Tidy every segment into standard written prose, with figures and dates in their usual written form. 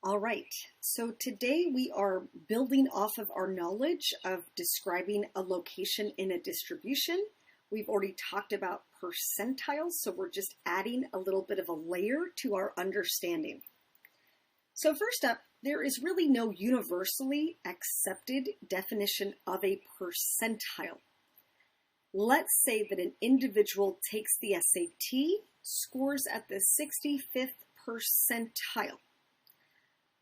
All right, so today we are building off of our knowledge of describing a location in a distribution. We've already talked about percentiles, so we're just adding a little bit of a layer to our understanding. So first up, there is really no universally accepted definition of a percentile. Let's say that an individual takes the SAT, scores at the 65th percentile.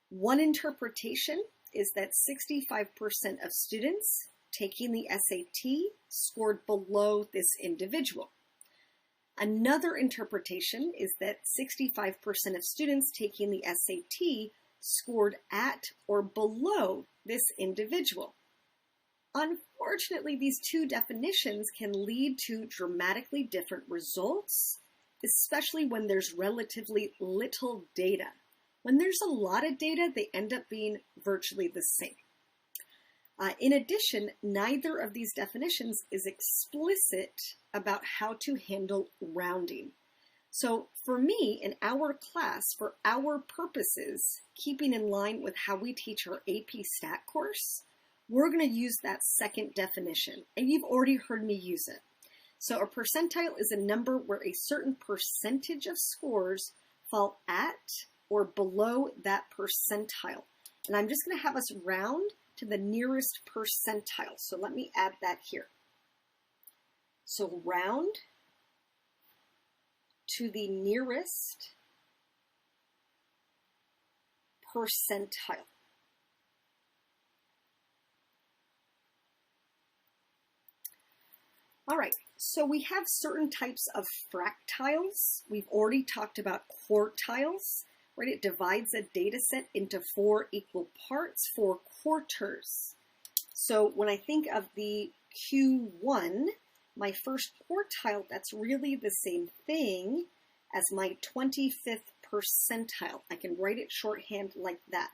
One interpretation is that 65% of students taking the SAT scored below this individual. Another interpretation is that 65% of students taking the SAT scored at or below this individual. Unfortunately, these two definitions can lead to dramatically different results, especially when there's relatively little data. When there's a lot of data, they end up being virtually the same. In addition, neither of these definitions is explicit about how to handle rounding. So for me, in our class, for our purposes, keeping in line with how we teach our AP Stat course, we're going to use that second definition, and you've already heard me use it. So a percentile is a number where a certain percentage of scores fall at or below that percentile. And I'm just going to have us round to the nearest percentile. So let me add that here. So round to the nearest percentile. All right, so we have certain types of fractiles. We've already talked about quartiles. Right, it divides a data set into 4 equal parts, 4 quarters. So when I think of the Q1, my first quartile, that's really the same thing as my 25th percentile. I can write it shorthand like that.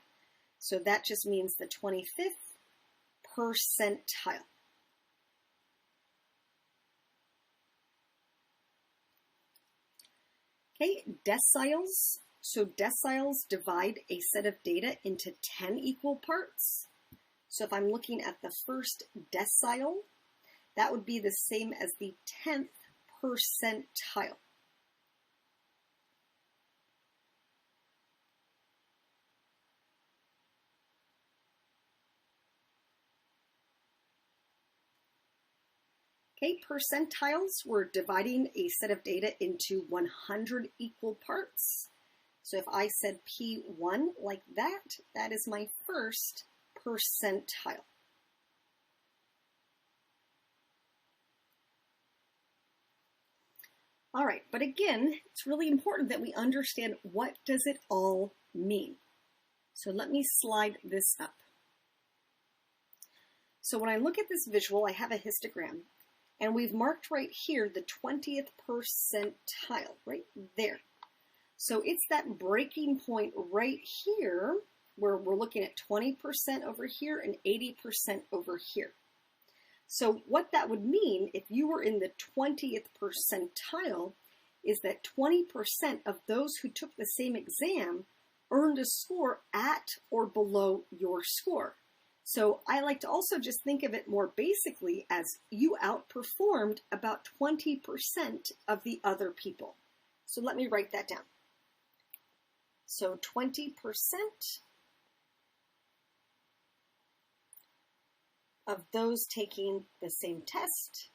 So that just means the 25th percentile. Okay, deciles. So deciles divide a set of data into 10 equal parts. So if I'm looking at the first decile, that would be the same as the 10th percentile. Okay, percentiles, we're dividing a set of data into 100 equal parts. So if I said P1 like that, that is my first percentile. All right, but again, it's really important that we understand what does it all mean. So let me slide this up. So when I look at this visual, I have a histogram, and we've marked right here the 20th percentile, right there. So it's that breaking point right here where we're looking at 20% over here and 80% over here. So what that would mean if you were in the 20th percentile is that 20% of those who took the same exam earned a score at or below your score. So I like to also just think of it more basically as you outperformed about 20% of the other people. So let me write that down. So 20% of those taking the same test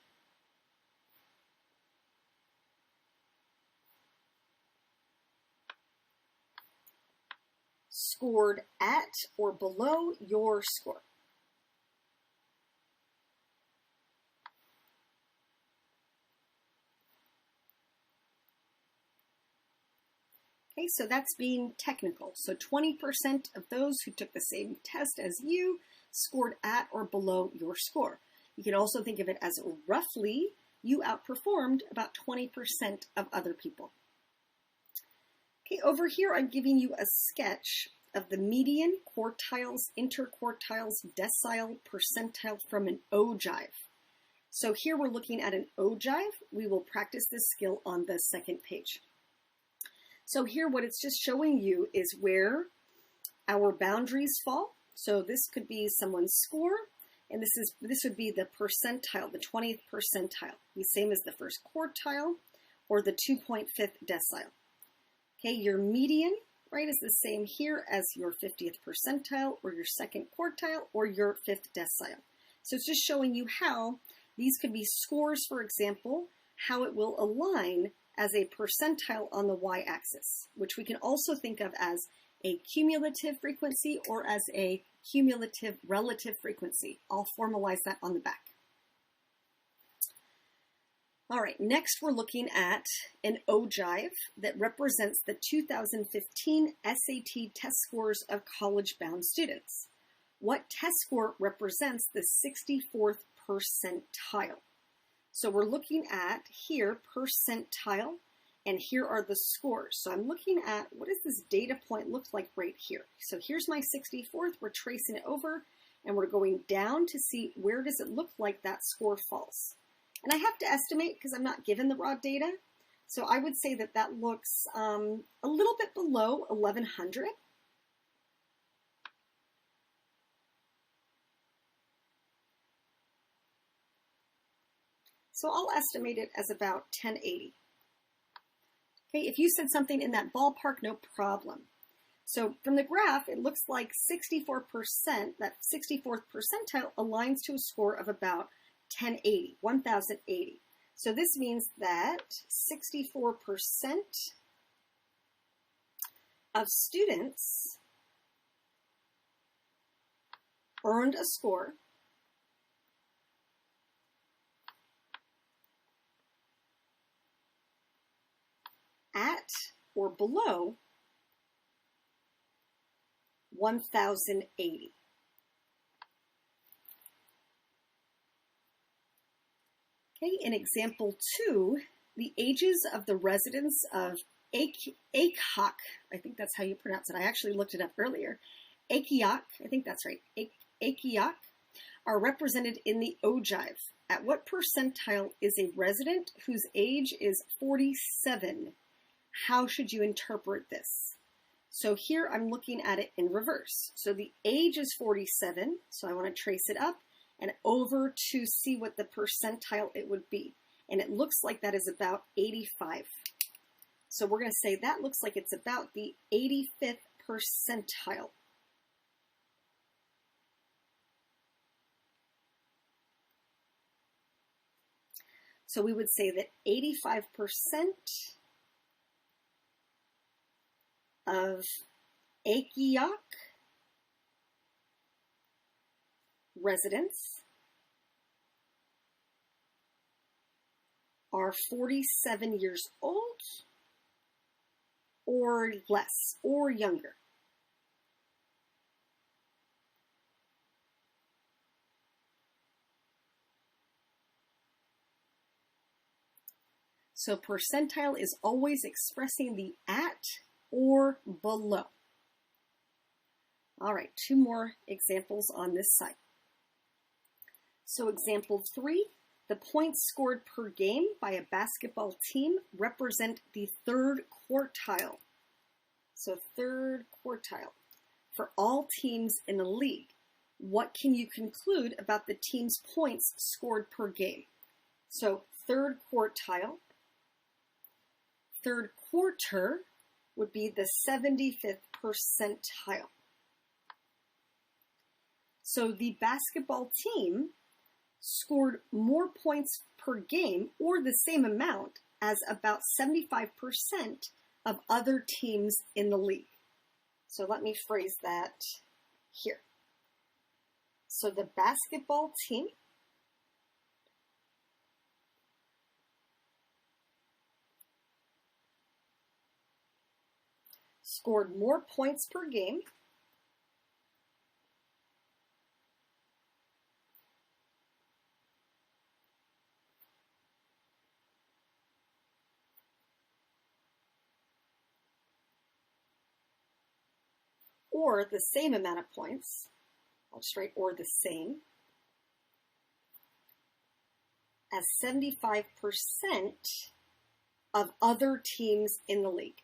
scored at or below your score. Okay, so that's being technical. So 20% of those who took the same test as you scored at or below your score. You can also think of it as roughly you outperformed about 20% of other people. Okay, over here I'm giving you a sketch of the median, quartiles, interquartiles, decile, percentile from an ogive. So here we're looking at an ogive. We will practice this skill on the second page. So here what it's just showing you is where our boundaries fall. So this could be someone's score, and this would be the percentile, the 20th percentile, the same as the first quartile or the 2.5th decile. Okay, your median, right, is the same here as your 50th percentile or your second quartile or your 5th decile. So it's just showing you how these could be scores, for example, how it will align as a percentile on the y-axis, which we can also think of as a cumulative frequency or as a cumulative relative frequency. I'll formalize that on the back. All right, next we're looking at an ogive that represents the 2015 SAT test scores of college-bound students. What test score represents the 64th percentile? So we're looking at here percentile, and here are the scores. So I'm looking at what does this data point look like right here. So here's my 64th, we're tracing it over, and we're going down to see where does it look like that score falls. And I have to estimate because I'm not given the raw data. So I would say that that looks a little bit below 1100. So I'll estimate it as about 1080. Okay, if you said something in that ballpark, no problem. So from the graph, it looks like 64%, that 64th percentile aligns to a score of about 1080, 1080. So this means that 64% of students earned a score at or below 1080. Okay, in example 2, the ages of the residents of Ogive, I think that's how you pronounce it. I actually looked it up earlier. Ogive, I think that's right. Ogive are represented in the ogive. At what percentile is a resident whose age is 47? How should you interpret this? So here I'm looking at it in reverse. So the age is 47, so I want to trace it up and over to see what the percentile it would be. And it looks like that is about 85. So we're going to say that looks like it's about the 85th percentile. So we would say that 85% of Ogive residents are 47 years old or less or younger. So percentile is always expressing the at or below. All right, 2 more examples on this side. So example 3, the points scored per game by a basketball team represent the 3rd quartile. So 3rd quartile. For all teams in the league, what can you conclude about the team's points scored per game? So 3rd quartile. 3rd quarter would be the 75th percentile. So the basketball team scored more points per game, or the same amount, as about 75% of other teams in the league. So let me phrase that here. So the basketball team scored more points per game or the same amount of points. I'll just write or the same as 75% of other teams in the league.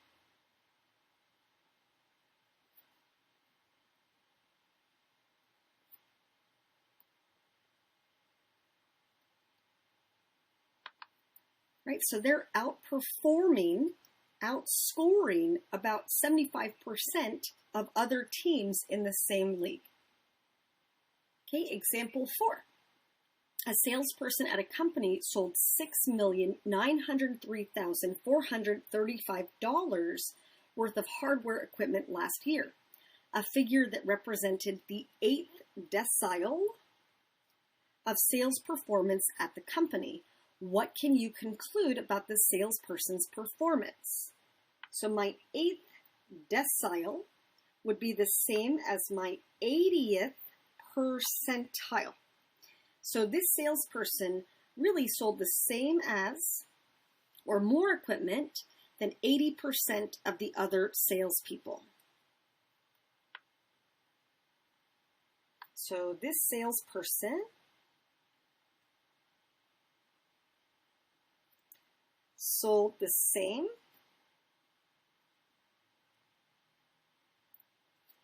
right? So they're outscoring about 75% of other teams in the same league. Okay, example 4. A salesperson at a company sold $6,903,435 worth of hardware equipment last year, a figure that represented the 8th decile of sales performance at the company. What can you conclude about the salesperson's performance? So my 8th decile would be the same as my 80th percentile. So this salesperson really sold the same as or more equipment than 80% of the other salespeople. So this salesperson sold the same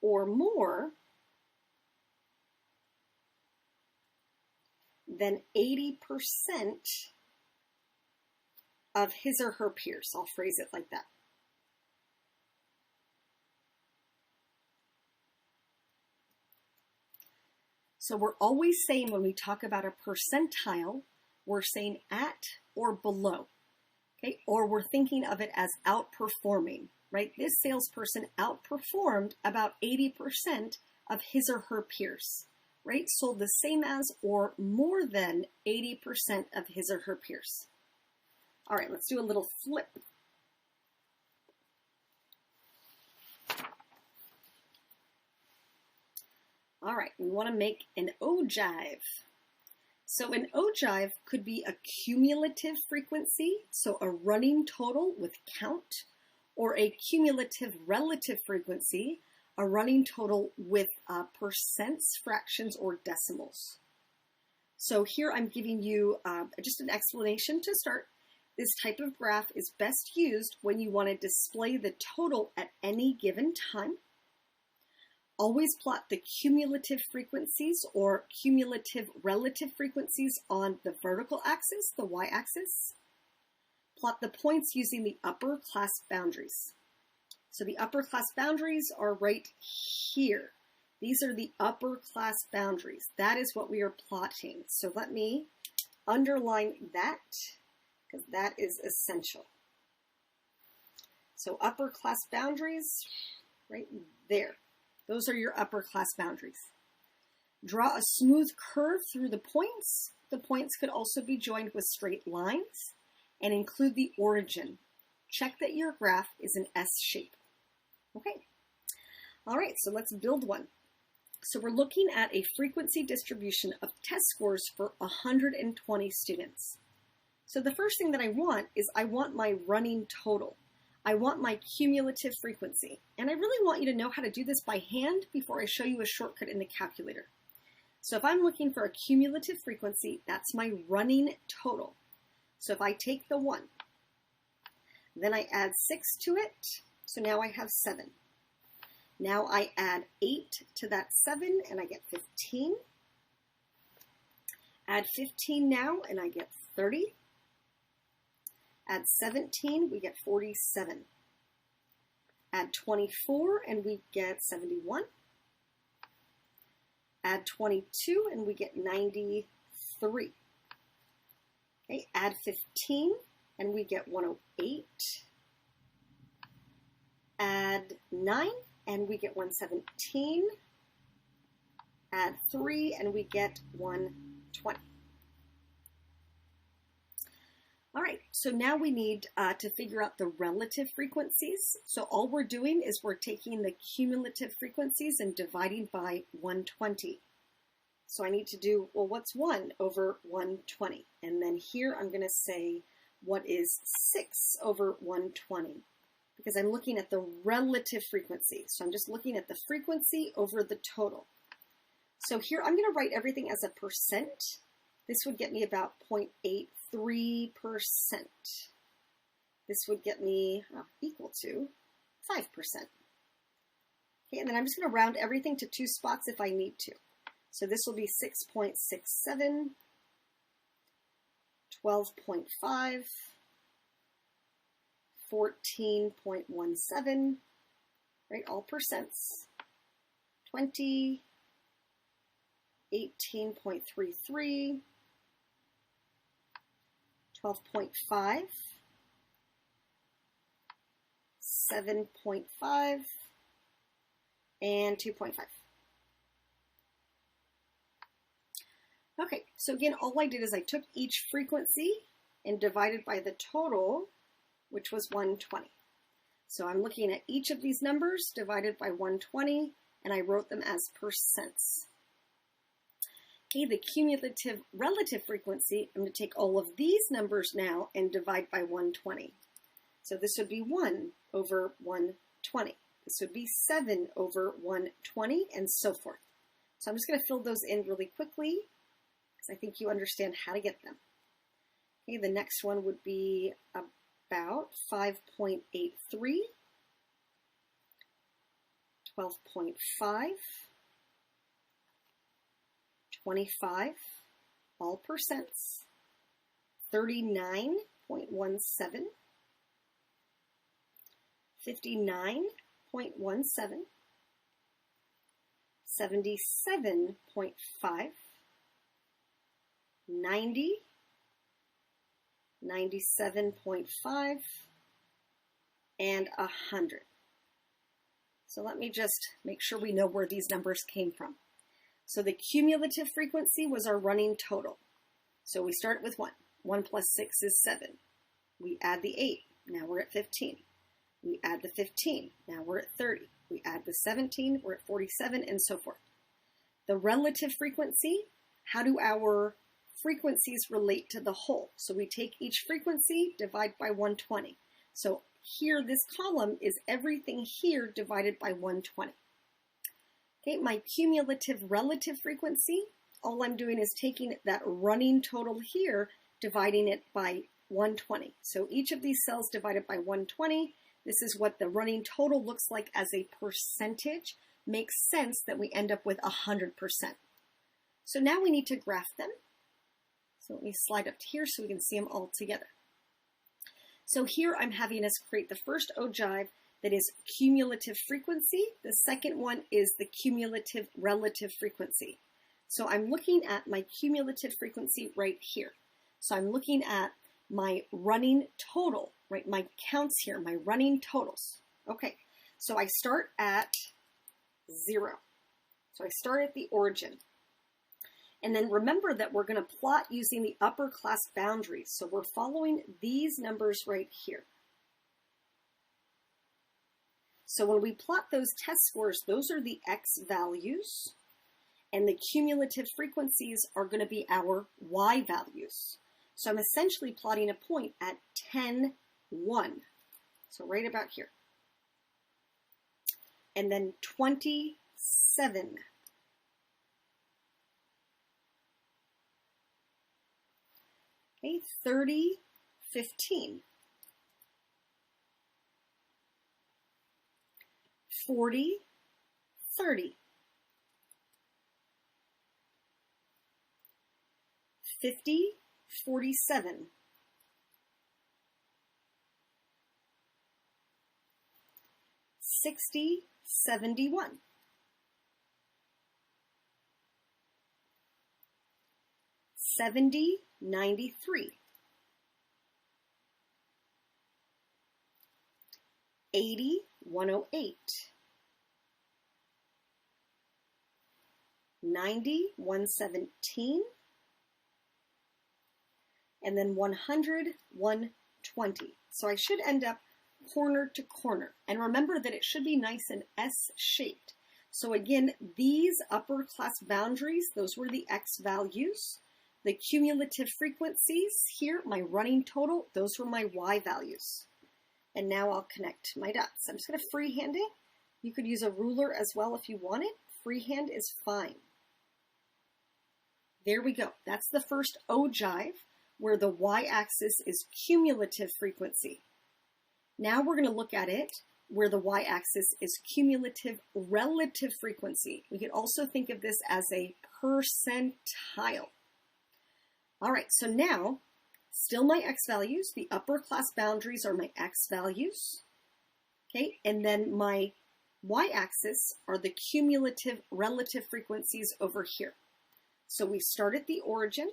or more than 80% of his or her peers. I'll phrase it like that. So we're always saying when we talk about a percentile, we're saying at or below, okay? Or we're thinking of it as outperforming, right? This salesperson outperformed about 80% of his or her peers, right? Sold the same as or more than 80% of his or her peers. All right, let's do a little flip. All right, we want to make an ogive. So an ogive could be a cumulative frequency, so a running total with count, or a cumulative relative frequency, a running total with percents, fractions, or decimals. So here I'm giving you just an explanation to start. This type of graph is best used when you want to display the total at any given time. Always plot the cumulative frequencies or cumulative relative frequencies on the vertical axis, the y-axis. Plot the points using the upper class boundaries. So the upper class boundaries are right here. These are the upper class boundaries. That is what we are plotting. So let me underline that because that is essential. So upper class boundaries right there. Those are your upper class boundaries. Draw a smooth curve through the points. The points could also be joined with straight lines and include the origin. Check that your graph is an S shape. Okay. All right, so let's build one. So we're looking at a frequency distribution of test scores for 120 students. So the first thing that I want is I want my running total. I want my cumulative frequency. And I really want you to know how to do this by hand before I show you a shortcut in the calculator. So if I'm looking for a cumulative frequency, that's my running total. So if I take the 1, then I add 6 to it, so now I have 7. Now I add 8 to that 7, and I get 15. Add 15 now, and I get 30. Add 17, we get 47. Add 24, and we get 71. Add 22, and we get 93. Okay, add 15, and we get 108. Add 9, and we get 117. Add 3, and we get 120. All right, so now we need to figure out the relative frequencies. So all we're doing is we're taking the cumulative frequencies and dividing by 120. So I need to do, well, what's 1 over 120? And then here I'm going to say, what is 6 over 120? Because I'm looking at the relative frequency. So I'm just looking at the frequency over the total. So here I'm going to write everything as a percent. This would get me about 0.83%. This would get me equal to 5%. Okay, and then I'm just going to round everything to 2 spots if I need to. So this will be 6.67, 12.5, 14.17, right, all percents, 20, 18.33, 12.5, 7.5, and 2.5. Okay, so again, all I did is I took each frequency and divided by the total, which was 120. So I'm looking at each of these numbers divided by 120, and I wrote them as percents. Okay, the cumulative relative frequency, I'm going to take all of these numbers now and divide by 120. So this would be 1 over 120. This would be 7 over 120, and so forth. So I'm just going to fill those in really quickly, because I think you understand how to get them. Okay, the next one would be about 5.83, 12.5, 25, all percents, 39.17, 59.17, 77.5, 90, 97.5, and 100. So let me just make sure we know where these numbers came from. So the cumulative frequency was our running total. So we start with 1. 1 plus 6 is 7. We add the 8. Now we're at 15. We add the 15. Now we're at 30. We add the 17. We're at 47, and so forth. The relative frequency, how do our frequencies relate to the whole? So we take each frequency, divide by 120. So here, this column is everything here divided by 120. Okay, my cumulative relative frequency, all I'm doing is taking that running total here, dividing it by 120. So each of these cells divided by 120, this is what the running total looks like as a percentage. Makes sense that we end up with 100%. So now we need to graph them. So let me slide up to here so we can see them all together. So here I'm having us create the first ogive that is cumulative frequency. The second one is the cumulative relative frequency. So I'm looking at my cumulative frequency right here. So I'm looking at my running total, right? My counts here, my running totals. Okay, so I start at 0. So I start at the origin. And then remember that we're going to plot using the upper class boundaries. So we're following these numbers right here. So when we plot those test scores, those are the X values, and the cumulative frequencies are going to be our Y values. So I'm essentially plotting a point at 10, 1. So right about here. And then 27. Okay, 30, 15. 40, 30. 50, 47. 60, 71. 70, 93. 80, 108. 90, 117. And then 100, 120. So I should end up corner to corner. And remember that it should be nice and S-shaped. So again, these upper class boundaries, those were the X values. The cumulative frequencies here, my running total, those were my Y values. And now I'll connect my dots. I'm just going to freehand it. You could use a ruler as well if you want it. Freehand is fine. There we go. That's the first ogive, where the y-axis is cumulative frequency. Now we're going to look at it where the y-axis is cumulative relative frequency. We could also think of this as a percentile. All right, so now Still my x values. The upper class boundaries are my x values. Okay, and then my y-axis are the cumulative relative frequencies over here. So we start at the origin,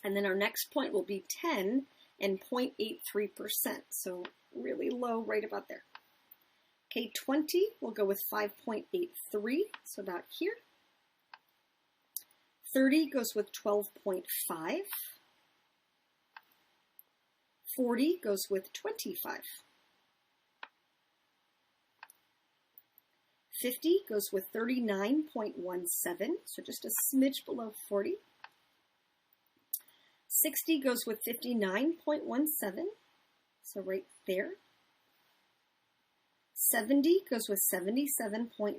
and then our next point will be 10 and 0.83%. So really low right about there. Okay, 20, we'll go with 5.83, so about here. 30 goes with 12.5. 40 goes with 25. 50 goes with 39.17, so just a smidge below 40. 60 goes with 59.17, so right there. 70 goes with 77.5,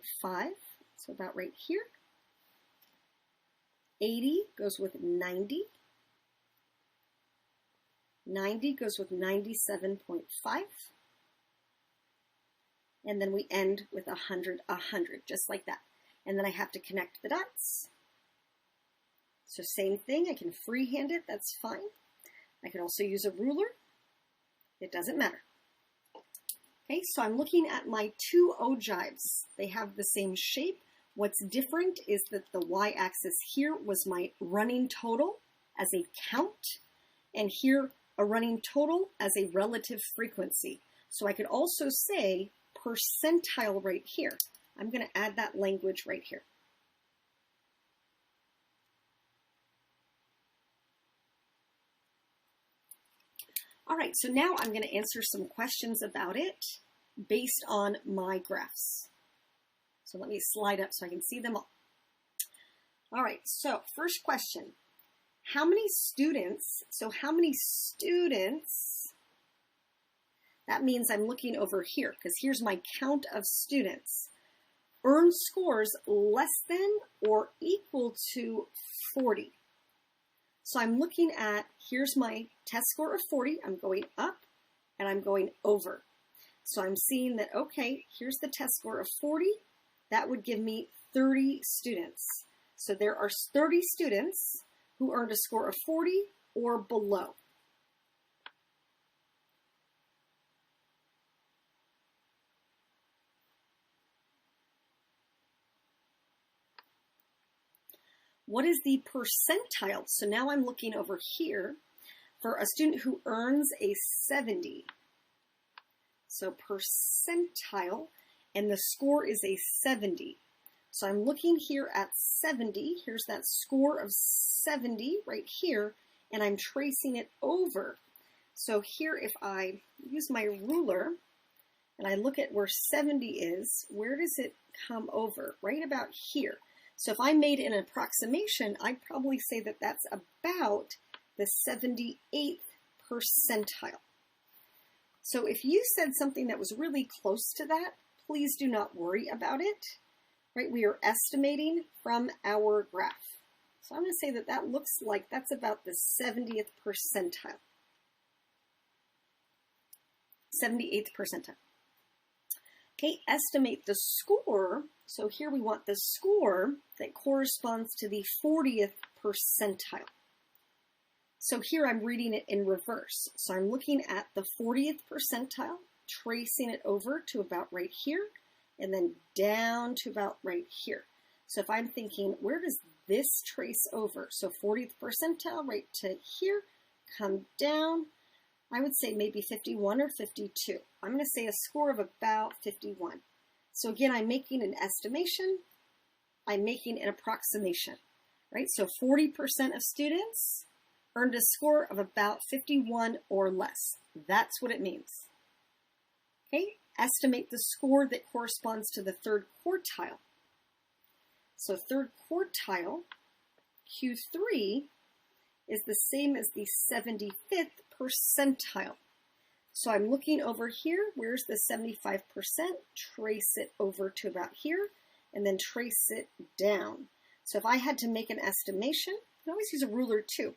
so about right here. 80 goes with 90. 90 goes with 97.5. And then we end with 100, just like that. And then I have to connect the dots. So same thing, I can freehand it, that's fine. I can also use a ruler. It doesn't matter. Okay, so I'm looking at my two ogives. They have the same shape. What's different is that the y-axis here was my running total as a count, and here a running total as a relative frequency. So I could also say percentile right here. I'm going to add that language right here. All right, so now I'm going to answer some questions about it based on my graphs. So let me slide up so I can see them all. All right, so first question. How many students, that means I'm looking over here because here's my count of students, earn scores less than or equal to 40. So I'm looking at, here's my test score of 40, I'm going up and I'm going over. So I'm seeing that, okay, here's the test score of 40, that would give me 30 students. So there are 30 students who earned a score of 40 or below. What is the percentile? So now I'm looking over here for a student who earns a 70. So percentile, and the score is a 70. So I'm looking here at 70. Here's that score of 70 right here, and I'm tracing it over. So here, if I use my ruler and I look at where 70 is, where does it come over? Right about here. So if I made an approximation, I'd probably say that that's about the 78th percentile. So if you said something that was really close to that, please do not worry about it. Right? We are estimating from our graph. So I'm going to say that that looks like that's about the 70th percentile. 78th percentile. Okay, estimate the score. So here we want the score that corresponds to the 40th percentile. So here I'm reading it in reverse. So I'm looking at the 40th percentile, tracing it over to about right here, and then down to about right here. So if I'm thinking, where does this trace over? So 40th percentile right to here, come down, I would say maybe 51 or 52. I'm going to say a score of about 51. So again, I'm making an estimation. I'm making an approximation, right? So 40% of students earned a score of about 51 or less. That's what it means. Okay, estimate the score that corresponds to the third quartile. So third quartile, Q3, is the same as the 75th percentile. So I'm looking over here, where's the 75%? Trace it over to about here, and then trace it down. So if I had to make an estimation, I can always use a ruler too.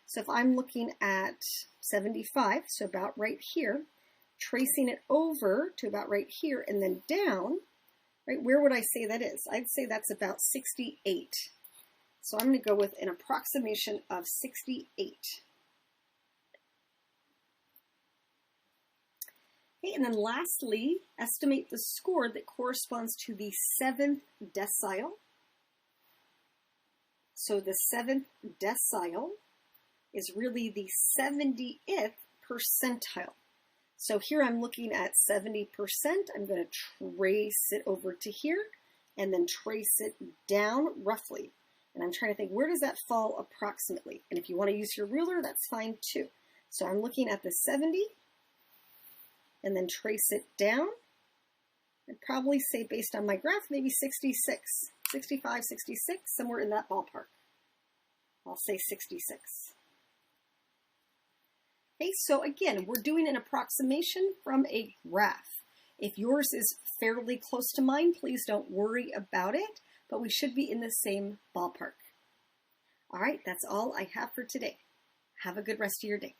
So if I'm looking at 75, so about right here, tracing it over to about right here and then down, right, where would I say that is? I'd say that's about 68. So I'm going to go with an approximation of 68. Okay, and then lastly, estimate the score that corresponds to the 7th decile. So the 7th decile is really the 70th percentile. So here I'm looking at 70%. I'm going to trace it over to here and then trace it down roughly. And I'm trying to think, where does that fall approximately? And if you want to use your ruler, that's fine too. So I'm looking at the 70 and then trace it down. I'd probably say, based on my graph, maybe 66, 65, 66, somewhere in that ballpark. I'll say 66. Okay, so again, we're doing an approximation from a graph. If yours is fairly close to mine, please don't worry about it, but we should be in the same ballpark. All right, that's all I have for today. Have a good rest of your day.